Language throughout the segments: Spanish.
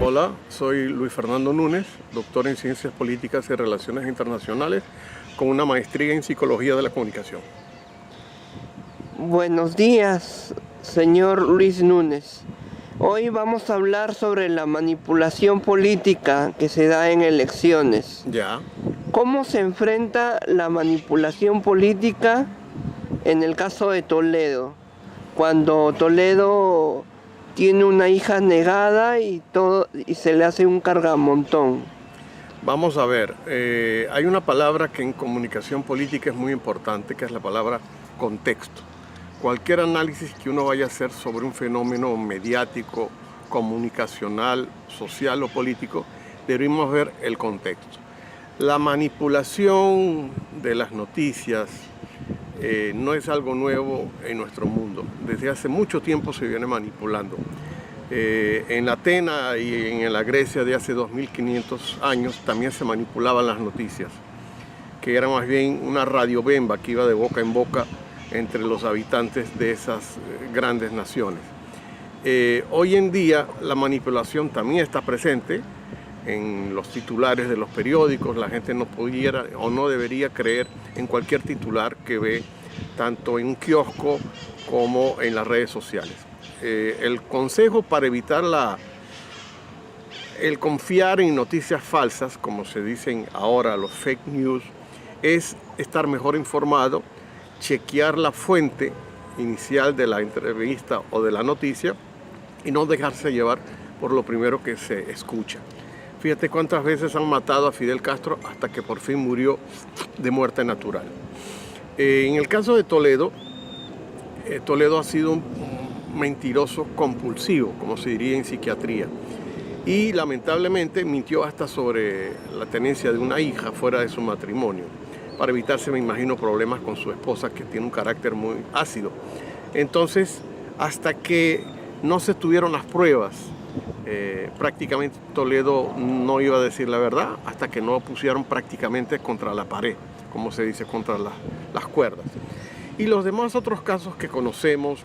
Hola, soy Luis Fernando Núñez, doctor en Ciencias Políticas y Relaciones Internacionales, con una maestría en Psicología de la Comunicación. Buenos días, señor Luis Núñez. Hoy vamos a hablar sobre la manipulación política que se da en elecciones. Ya. ¿Cómo se enfrenta la manipulación política en el caso de Toledo? Cuando Toledo tiene una hija negada y se le hace un cargamontón. Vamos a ver, hay una palabra que en comunicación política es muy importante, que es la palabra contexto. Cualquier análisis que uno vaya a hacer sobre un fenómeno mediático, comunicacional, social o político, debemos ver el contexto. La manipulación de las noticias no es algo nuevo en nuestro mundo. Desde hace mucho tiempo se viene manipulando. En Atenas y en la Grecia de hace 2500 años también se manipulaban las noticias, que era más bien una radiobemba que iba de boca en boca entre los habitantes de esas grandes naciones. Hoy en día la manipulación también está presente en los titulares de los periódicos. La gente no pudiera o no debería creer en cualquier titular que ve tanto en un kiosco como en las redes sociales. El consejo para evitar el confiar en noticias falsas, como se dicen ahora los fake news, es estar mejor informado, chequear la fuente inicial de la entrevista o de la noticia y no dejarse llevar por lo primero que se escucha. Fíjate cuántas veces han matado a Fidel Castro hasta que por fin murió de muerte natural. En el caso de Toledo, Toledo ha sido un mentiroso compulsivo, como se diría en psiquiatría, y lamentablemente mintió hasta sobre la tenencia de una hija fuera de su matrimonio, para evitarse, me imagino, problemas con su esposa, que tiene un carácter muy ácido. Entonces, hasta que no se tuvieron las pruebas, prácticamente Toledo no iba a decir la verdad, hasta que no lo pusieron prácticamente contra la pared, como se dice, contra las cuerdas. Y los demás otros casos que conocemos,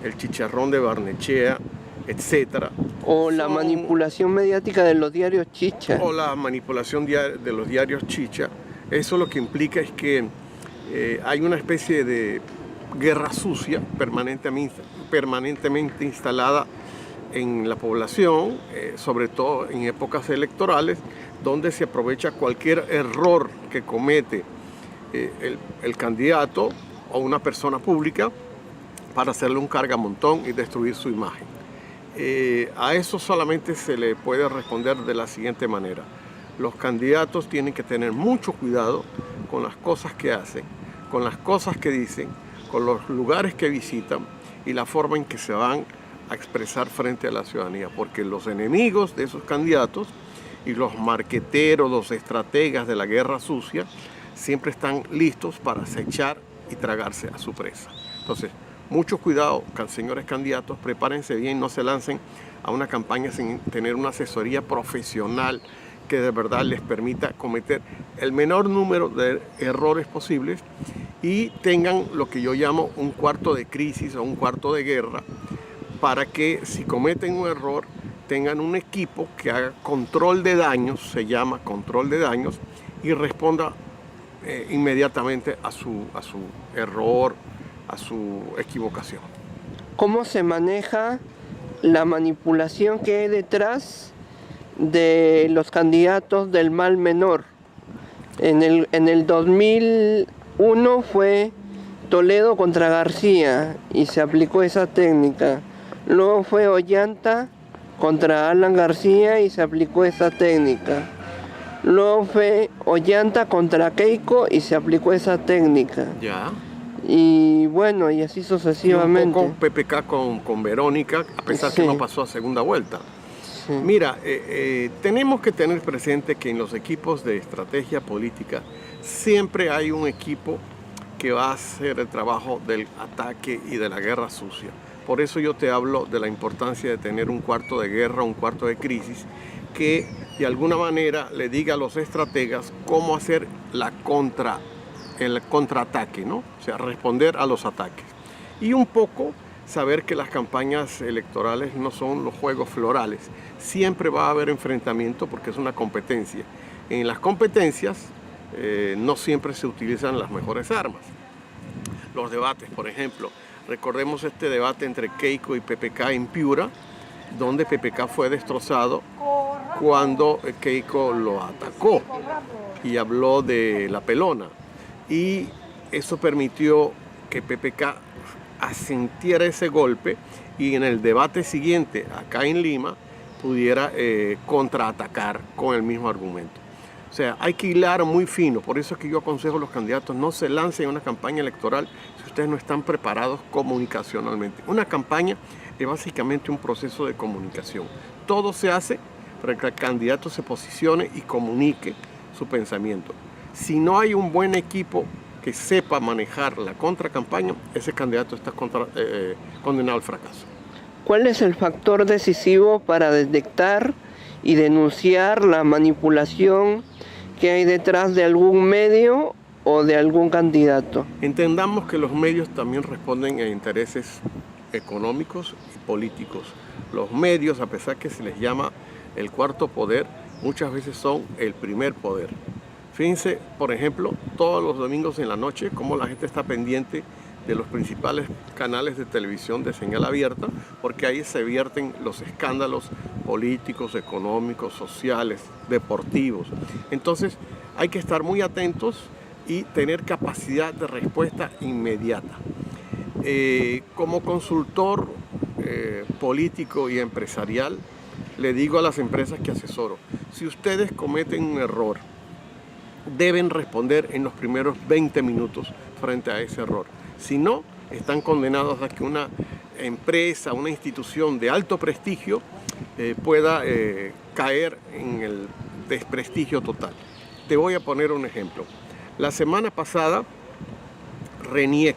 el chicharrón de Barnechea, etcétera. O la manipulación mediática de los diarios chicha. O la manipulación de los diarios chicha. Eso lo que implica es que hay una especie de guerra sucia permanentemente instalada en la población, sobre todo en épocas electorales, donde se aprovecha cualquier error que comete el candidato o una persona pública para hacerle un cargamontón y destruir su imagen. A eso solamente se le puede responder de la siguiente manera. Los candidatos tienen que tener mucho cuidado con las cosas que hacen, con las cosas que dicen, con los lugares que visitan y la forma en que se van a expresar frente a la ciudadanía, porque los enemigos de esos candidatos y los marqueteros, los estrategas de la guerra sucia, siempre están listos para acechar y tragarse a su presa. Entonces, mucho cuidado, señores candidatos, prepárense bien, no se lancen a una campaña sin tener una asesoría profesional que de verdad les permita cometer el menor número de errores posibles y tengan lo que yo llamo un cuarto de crisis o un cuarto de guerra, para que si cometen un error tengan un equipo que haga control de daños, se llama control de daños, y responda inmediatamente a su error, a su equivocación. ¿Cómo se maneja la manipulación que hay detrás de los candidatos del mal menor? En el 2001 fue Toledo contra García y se aplicó esa técnica. Luego fue Ollanta contra Alan García y se aplicó esa técnica. Luego fue Ollanta contra Keiko y se aplicó esa técnica. Ya. Y bueno, y así sucesivamente. Y un poco PPK con Verónica, a pesar que no pasó a segunda vuelta. Sí. Mira, tenemos que tener presente que en los equipos de estrategia política siempre hay un equipo que va a hacer el trabajo del ataque y de la guerra sucia. Por eso yo te hablo de la importancia de tener un cuarto de guerra, un cuarto de crisis, que de alguna manera le diga a los estrategas cómo hacer el contraataque, ¿no? O sea, responder a los ataques. Y un poco saber que las campañas electorales no son los juegos florales. Siempre va a haber enfrentamiento porque es una competencia. En las competencias no siempre se utilizan las mejores armas. Los debates, por ejemplo, recordemos este debate entre Keiko y PPK en Piura, donde PPK fue destrozado cuando Keiko lo atacó y habló de la pelona. Y eso permitió que PPK asintiera ese golpe y en el debate siguiente, acá en Lima, pudiera contraatacar con el mismo argumento. O sea, hay que hilar muy fino. Por eso es que yo aconsejo a los candidatos, no se lancen en una campaña electoral si ustedes no están preparados comunicacionalmente. Una campaña es básicamente un proceso de comunicación. Todo se hace para que el candidato se posicione y comunique su pensamiento. Si no hay un buen equipo que sepa manejar la contracampaña, ese candidato está condenado al fracaso. ¿Cuál es el factor decisivo para detectar y denunciar la manipulación que hay detrás de algún medio o de algún candidato? Entendamos que los medios también responden a intereses económicos y políticos. Los medios, a pesar que se les llama el cuarto poder, muchas veces son el primer poder. Fíjense, por ejemplo, todos los domingos en la noche, cómo la gente está pendiente de los principales canales de televisión de señal abierta, porque ahí se vierten los escándalos políticos, económicos, sociales, deportivos. Entonces, hay que estar muy atentos y tener capacidad de respuesta inmediata. Como consultor político y empresarial, le digo a las empresas que asesoro, si ustedes cometen un error, deben responder en los primeros 20 minutos frente a ese error. Si no, están condenados a que una empresa, una institución de alto prestigio pueda caer en el desprestigio total. Te voy a poner un ejemplo. La semana pasada, RENIEC,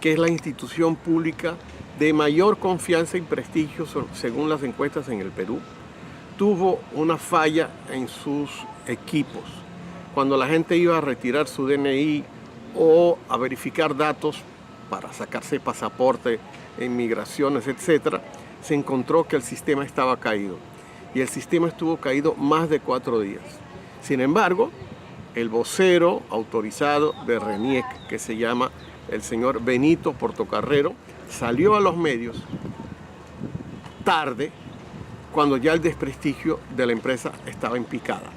que es la institución pública de mayor confianza y prestigio según las encuestas en el Perú, tuvo una falla en sus equipos. Cuando la gente iba a retirar su DNI o a verificar datos para sacarse pasaporte, inmigraciones, etc., se encontró que el sistema estaba caído. Y el sistema estuvo caído más de 4 días. Sin embargo, el vocero autorizado de RENIEC, que se llama el señor Benito Portocarrero, salió a los medios tarde, cuando ya el desprestigio de la empresa estaba en picada.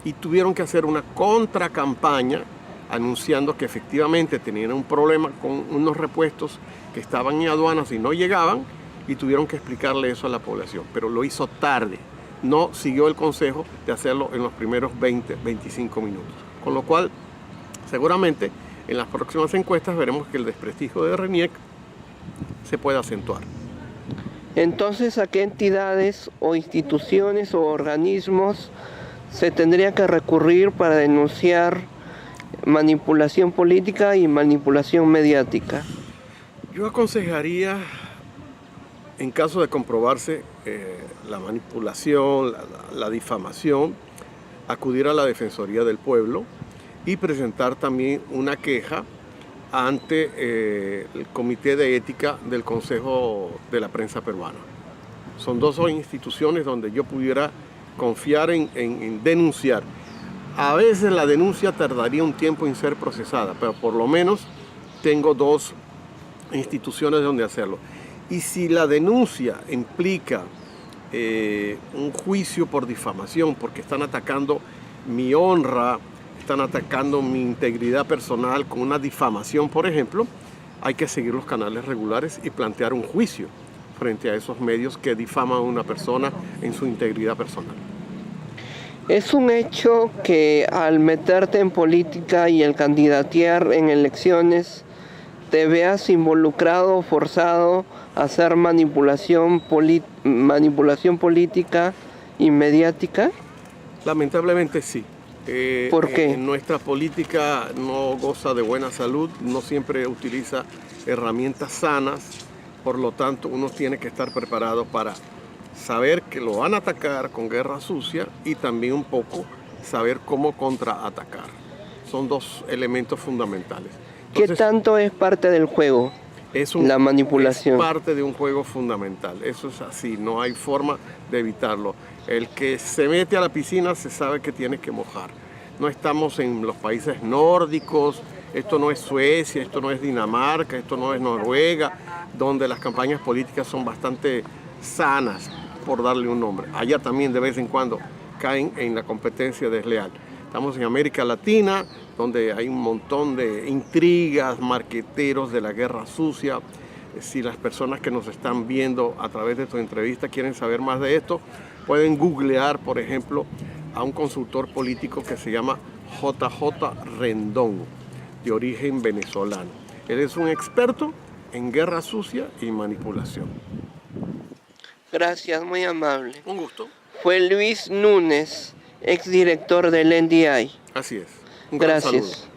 Y tuvieron que hacer una contracampaña anunciando que efectivamente tenían un problema con unos repuestos que estaban en aduanas y no llegaban, y tuvieron que explicarle eso a la población. Pero lo hizo tarde, no siguió el consejo de hacerlo en los primeros 20-25 minutos. Con lo cual, seguramente, en las próximas encuestas veremos que el desprestigio de RENIEC se puede acentuar. Entonces, ¿a qué entidades o instituciones o organismos se tendría que recurrir para denunciar manipulación política y manipulación mediática? Yo aconsejaría, en caso de comprobarse la manipulación, la difamación, acudir a la Defensoría del Pueblo y presentar también una queja ante el Comité de Ética del Consejo de la Prensa Peruana. Son dos instituciones donde yo pudiera confiar en denunciar. A veces la denuncia tardaría un tiempo en ser procesada, pero por lo menos tengo dos instituciones donde hacerlo. Y si la denuncia implica un juicio por difamación, porque están atacando mi honra, están atacando mi integridad personal con una difamación, por ejemplo, hay que seguir los canales regulares y plantear un juicio frente a esos medios que difaman a una persona en su integridad personal. Es un hecho que al meterte en política y al candidatear en elecciones te veas involucrado o forzado a hacer manipulación política y mediática. Lamentablemente sí. ¿Por qué? Nuestra política no goza de buena salud, no siempre utiliza herramientas sanas, por lo tanto uno tiene que estar preparado para saber que lo van a atacar con guerra sucia y también un poco saber cómo contraatacar. Son dos elementos fundamentales. Entonces, ¿qué tanto es parte del juego? la manipulación. Es parte de un juego fundamental. Eso es así, no hay forma de evitarlo. El que se mete a la piscina se sabe que tiene que mojar. No estamos en los países nórdicos, esto no es Suecia, esto no es Dinamarca, esto no es Noruega, donde las campañas políticas son bastante sanas, por darle un nombre. Allá también de vez en cuando caen en la competencia desleal. Estamos en América Latina, donde hay un montón de intrigas, marqueteros de la guerra sucia. Si las personas que nos están viendo a través de esta entrevista quieren saber más de esto, pueden googlear, por ejemplo, a un consultor político que se llama JJ Rendón, de origen venezolano. Él es un experto en guerra sucia y manipulación. Gracias, muy amable. Un gusto. Fue Luis Núñez, exdirector del NDI. Así es. Un gran Gracias. saludo.